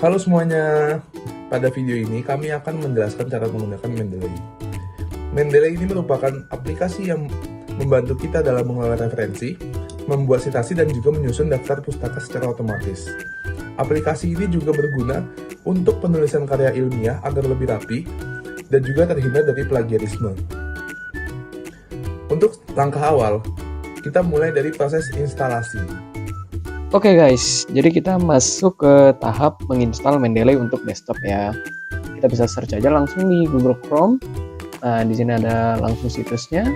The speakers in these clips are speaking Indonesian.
Halo semuanya, pada video ini kami akan menjelaskan cara menggunakan Mendeley. Mendeley ini merupakan aplikasi yang membantu kita dalam mengelola referensi, membuat citasi, dan juga menyusun daftar pustaka secara otomatis. Aplikasi ini juga berguna untuk penulisan karya ilmiah agar lebih rapi dan juga terhindar dari plagiarisme. Untuk langkah awal, kita mulai dari proses instalasi. Oke guys, jadi kita masuk ke tahap menginstal Mendeley untuk desktop ya. Kita bisa search aja langsung di Google Chrome. Nah, di sini ada langsung situsnya.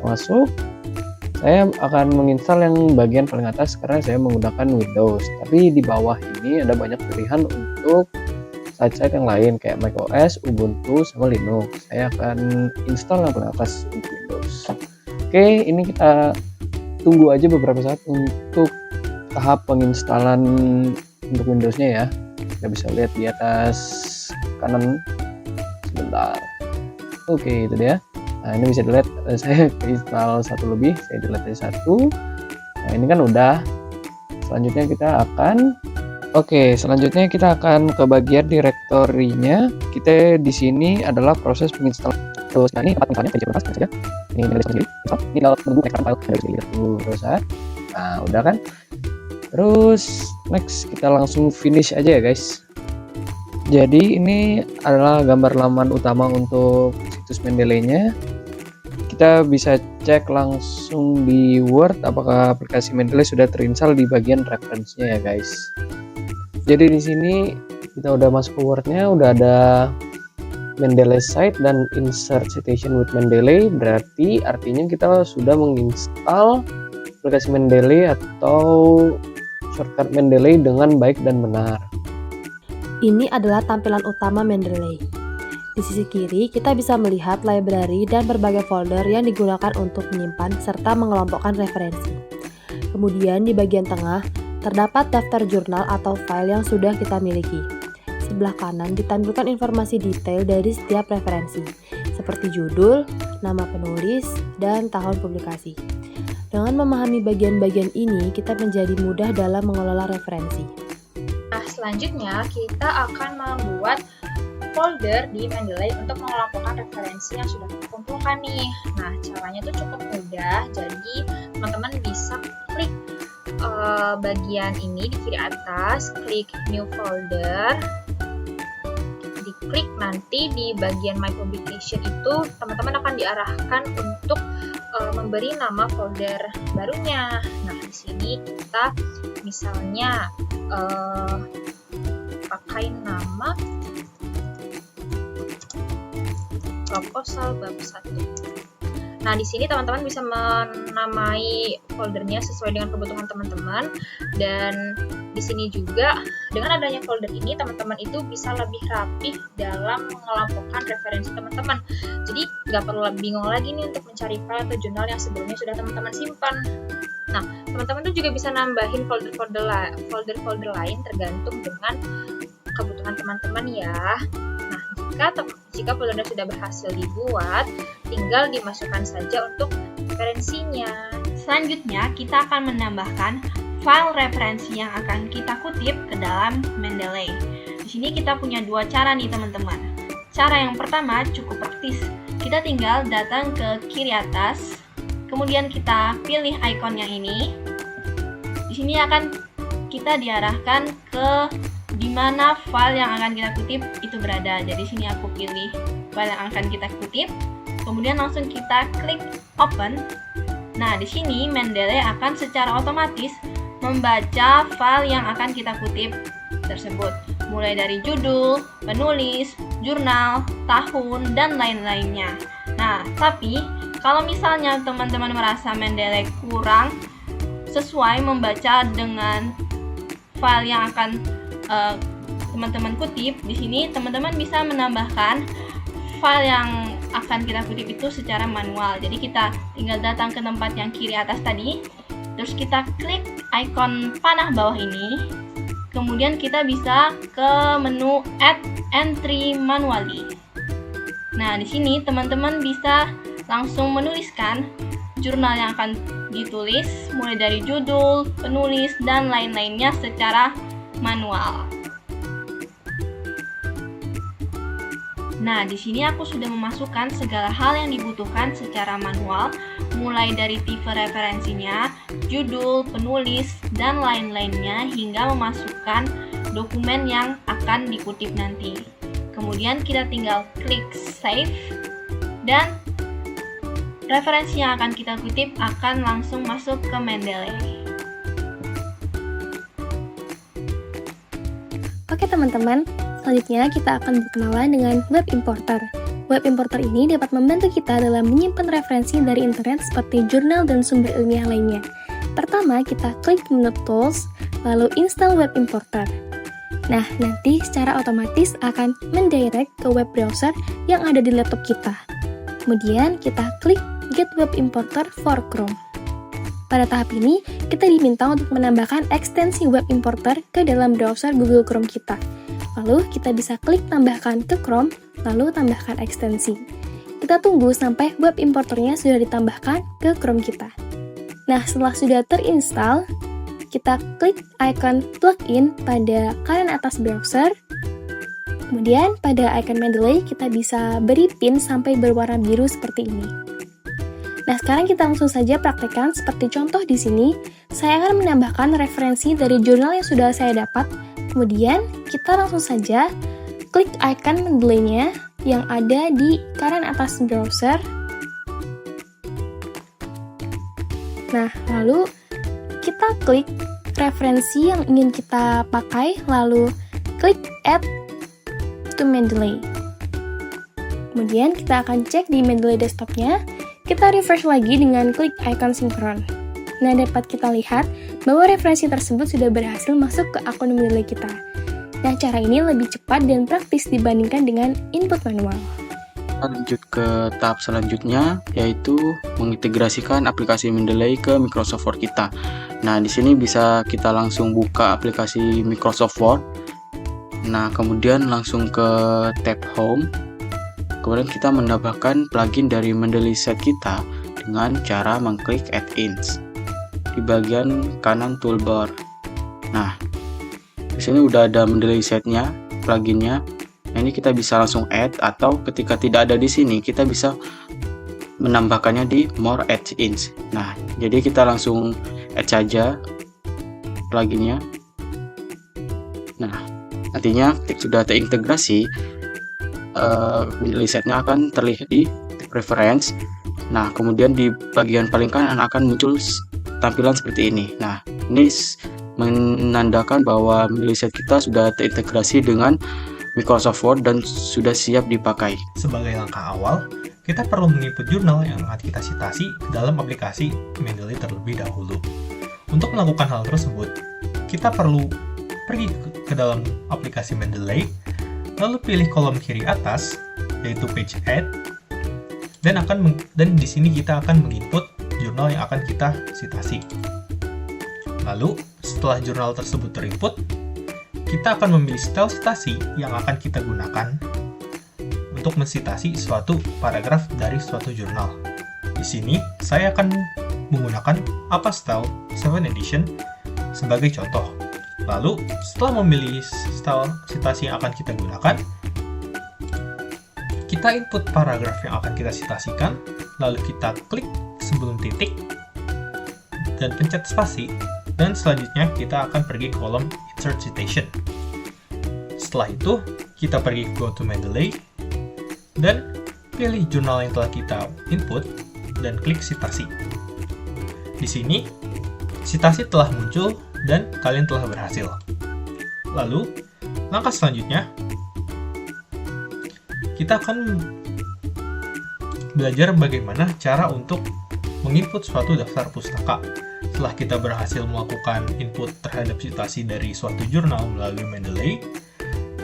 Masuk. Saya akan menginstal yang bagian paling atas karena saya menggunakan Windows. Tapi di bawah ini ada banyak pilihan untuk site-site yang lain kayak macOS, Ubuntu, sama Linux. Saya akan install yang paling atas untuk Windows. Oke, ini kita tunggu aja beberapa saat untuk tahap penginstalan untuk Windows-nya ya. Kita bisa lihat di atas kanan sebentar. Oke, itu dia. Nah, ini bisa dilihat saya install satu lebih, saya delete aja satu. Nah, ini kan udah. Selanjutnya kita akan ke bagian direktorinya. Kita di sini adalah proses penginstalan. Terus ini tempat misalnya PC saja. Ini sendiri. Ini dalam menunggu external file dari terus. Nah, udah kan? Terus next kita langsung finish aja ya guys. Jadi ini adalah gambar laman utama untuk situs Mendeley-nya. Kita bisa cek langsung di Word apakah aplikasi Mendeley sudah terinstall di bagian referensinya ya guys. Jadi di sini kita udah masuk ke Word-nya, udah ada Mendeley site dan insert citation with Mendeley, berarti artinya kita sudah menginstal aplikasi Mendeley atau shortcut Mendeley dengan baik dan benar. Ini adalah tampilan utama Mendeley. Di sisi kiri, kita bisa melihat library dan berbagai folder yang digunakan untuk menyimpan serta mengelompokkan referensi. Kemudian di bagian tengah, terdapat daftar jurnal atau file yang sudah kita miliki. Sebelah kanan ditampilkan informasi detail dari setiap referensi, seperti judul, nama penulis, dan tahun publikasi. Dengan memahami bagian-bagian ini, kita menjadi mudah dalam mengelola referensi. Nah, selanjutnya kita akan membuat folder di Mendeley untuk mengelompokkan referensi yang sudah kita kumpulkan nih. Nah, caranya tuh cukup mudah, jadi teman-teman bisa klik bagian ini di kiri atas, klik New Folder, diklik nanti di bagian My Publication itu teman-teman akan diarahkan untuk memberi nama folder barunya. Nah, di sini kita misalnya pakai nama proposal bab 1. Nah, di sini teman-teman bisa menamai foldernya sesuai dengan kebutuhan teman-teman, dan di sini juga dengan adanya folder ini teman-teman itu bisa lebih rapih dalam mengelompokkan referensi teman-teman. Jadi nggak perlu bingung lagi nih untuk mencari file atau jurnal yang sebelumnya sudah teman-teman simpan. Nah, teman-teman tuh juga bisa nambahin folder-folder lain tergantung dengan kebutuhan teman-teman ya. Nah, jika folder sudah berhasil dibuat, tinggal dimasukkan saja untuk referensinya. Selanjutnya, kita akan menambahkan file referensi yang akan kita kutip ke dalam Mendeley. Di sini kita punya dua cara nih teman-teman. Cara yang pertama cukup praktis. Kita tinggal datang ke kiri atas, kemudian kita pilih ikon yang ini. Di sini akan kita diarahkan ke di mana file yang akan kita kutip itu berada. Jadi sini aku pilih file yang akan kita kutip, kemudian langsung kita klik open. Nah, di sini Mendeley akan secara otomatis membaca file yang akan kita kutip tersebut, mulai dari judul, penulis, jurnal, tahun, dan lain-lainnya. Nah, tapi kalau misalnya teman-teman merasa Mendeley kurang sesuai membaca dengan file yang akan teman-teman kutip, di sini teman-teman bisa menambahkan file yang akan kita kutip itu secara manual. Jadi kita tinggal datang ke tempat yang kiri atas tadi, terus kita klik ikon panah bawah ini, kemudian kita bisa ke menu Add Entry Manually. Nah, di sini teman-teman bisa langsung menuliskan jurnal yang akan ditulis, mulai dari judul, penulis, dan lain-lainnya secara manual. Nah, di sini aku sudah memasukkan segala hal yang dibutuhkan secara manual, mulai dari tipe referensinya, judul, penulis, dan lain-lainnya hingga memasukkan dokumen yang akan dikutip nanti. Kemudian kita tinggal klik save dan referensi yang akan kita kutip akan langsung masuk ke Mendeley. Oke teman-teman, selanjutnya kita akan berkenalan dengan web importer. Web importer ini dapat membantu kita dalam menyimpan referensi dari internet seperti jurnal dan sumber ilmiah lainnya. Pertama, kita klik menu Tools, lalu install web importer. Nah, nanti secara otomatis akan mendirect ke web browser yang ada di laptop kita. Kemudian kita klik Get Web Importer for Chrome. Pada tahap ini, kita diminta untuk menambahkan ekstensi web importer ke dalam browser Google Chrome kita. Lalu, kita bisa klik tambahkan ke Chrome, lalu tambahkan ekstensi. Kita tunggu sampai web importernya sudah ditambahkan ke Chrome kita. Nah, setelah sudah terinstall, kita klik icon plugin pada kanan atas browser. Kemudian, pada icon Mendeley, kita bisa beri pin sampai berwarna biru seperti ini. Nah, sekarang kita langsung saja praktekkan seperti contoh di sini. Saya akan menambahkan referensi dari jurnal yang sudah saya dapat. Kemudian, kita langsung saja klik icon Mendeley-nya yang ada di kanan atas browser. Nah, lalu kita klik referensi yang ingin kita pakai, lalu klik Add to Mendeley. Kemudian, kita akan cek di Mendeley desktop-nya. Kita refresh lagi dengan klik icon sinkron. Nah, dapat kita lihat bahwa referensi tersebut sudah berhasil masuk ke akun Mendeley kita. Nah, cara ini lebih cepat dan praktis dibandingkan dengan input manual. Kita lanjut ke tahap selanjutnya, yaitu mengintegrasikan aplikasi Mendeley ke Microsoft Word kita. Nah, di sini bisa kita langsung buka aplikasi Microsoft Word. Nah, kemudian langsung ke tab Home. Kemudian kita menambahkan plugin dari Mendeley Set kita dengan cara mengklik Add-ins di bagian kanan toolbar. Nah, di sini udah ada Mendeley Set-nya, pluginnya. Nah, ini kita bisa langsung add, atau ketika tidak ada di sini kita bisa menambahkannya di More Add-ins. Nah, jadi kita langsung add saja pluginnya. Nah, nantinya sudah terintegrasi, Mendeley Set-nya akan terlihat di Preference. Nah, kemudian di bagian paling kanan akan muncul tampilan seperti ini. Nah, ini menandakan bahwa Mendeley Set kita sudah terintegrasi dengan Microsoft Word dan sudah siap dipakai. Sebagai langkah awal, kita perlu menginput jurnal yang akan kita citasi ke dalam aplikasi Mendeley terlebih dahulu. Untuk melakukan hal tersebut, kita perlu pergi ke dalam aplikasi Mendeley, lalu pilih kolom kiri atas, yaitu Page Add, dan di sini kita akan menginput jurnal yang akan kita citasi. Lalu, setelah jurnal tersebut terinput, kita akan memilih style citasi yang akan kita gunakan untuk mensitasi suatu paragraf dari suatu jurnal. Di sini, saya akan menggunakan APA Style 7 Edition sebagai contoh. Lalu, setelah memilih style citasi yang akan kita gunakan, kita input paragraf yang akan kita citasikan, lalu kita klik sebelum titik, dan pencet spasi, dan selanjutnya kita akan pergi ke kolom Insert Citation. Setelah itu, kita pergi ke Go to Mendeley, dan pilih jurnal yang telah kita input, dan klik citasi. Di sini, citasi telah muncul, dan kalian telah berhasil. Lalu, langkah selanjutnya, kita akan belajar bagaimana cara untuk menginput suatu daftar pustaka. Setelah kita berhasil melakukan input terhadap citasi dari suatu jurnal melalui Mendeley,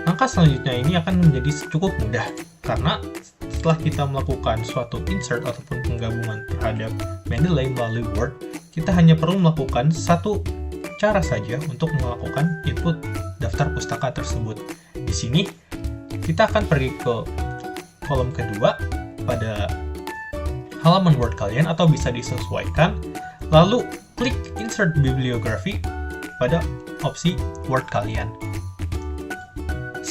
langkah selanjutnya ini akan menjadi cukup mudah, karena setelah kita melakukan suatu insert ataupun penggabungan terhadap Mendeley melalui Word, kita hanya perlu melakukan satu cara saja untuk melakukan input daftar pustaka tersebut. Di sini, kita akan pergi ke kolom kedua pada halaman Word kalian, atau bisa disesuaikan, lalu klik Insert Bibliography pada opsi Word kalian.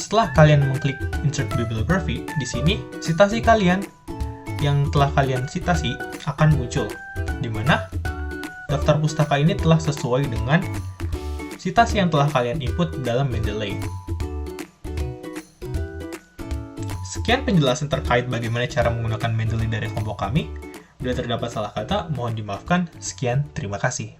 setelah kalian mengklik Insert Bibliography, di sini citasi kalian yang telah kalian citasi akan muncul, di mana daftar pustaka ini telah sesuai dengan citasi yang telah kalian input dalam Mendeley. Sekian penjelasan terkait bagaimana cara menggunakan Mendeley dari kelompok kami. Bila terdapat salah kata, mohon dimaafkan. Sekian, terima kasih.